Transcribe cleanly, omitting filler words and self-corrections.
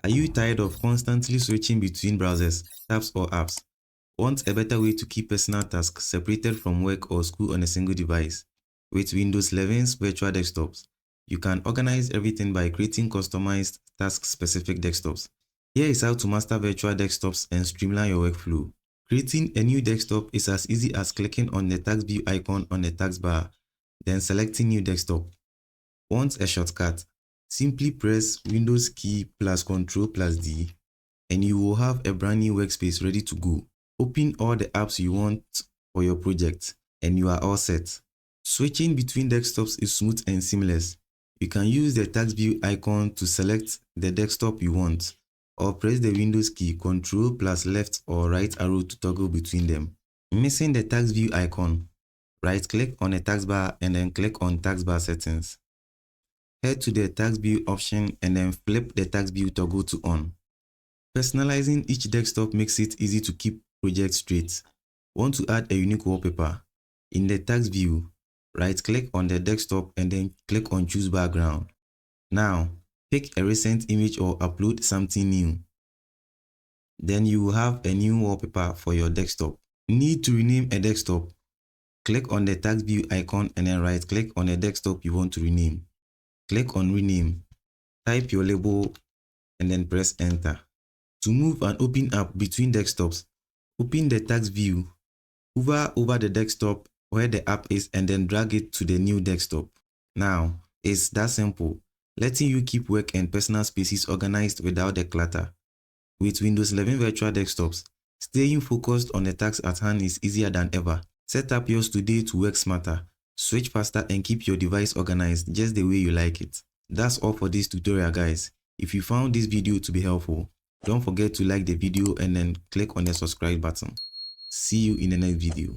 Are you tired of constantly switching between browsers, tabs or apps? Want a better way to keep personal tasks separated from work or school on a single device? With Windows 11's virtual desktops, you can organize everything by creating customized task-specific desktops. Here is how to master virtual desktops and streamline your workflow. Creating a new desktop is as easy as clicking on the task view icon on the taskbar, then selecting New Desktop. Want a shortcut? Simply press Windows key plus Ctrl plus D and you will have a brand new workspace ready to go. Open all the apps you want for your project and you are all set. Switching between desktops is smooth and seamless. You can use the task view icon to select the desktop you want, or press the Windows key Ctrl plus left or right arrow to toggle between them. Missing the task view icon, right click on the taskbar and then click on taskbar settings. Head to the task view option and then flip the task view toggle to on. Personalizing each desktop makes it easy to keep projects straight. Want to add a unique wallpaper? In the task view, right click on the desktop and then click on choose background. Now, pick a recent image or upload something new. Then you will have a new wallpaper for your desktop. Need to rename a desktop? Click on the task view icon and then right click on the desktop you want to rename. Click on rename, type your label and then press enter. To move and open app between desktops, open the task view, hover over the desktop where the app is and then drag it to the new desktop. Now, it's that simple, letting you keep work and personal spaces organized without the clutter. With Windows 11 virtual desktops, staying focused on the tasks at hand is easier than ever. Set up yours today to work smarter, switch faster and keep your device organized just the way you like it. That's all for this tutorial, guys. If you found this video to be helpful, don't forget to like the video and then click on the subscribe button. See you in the next video.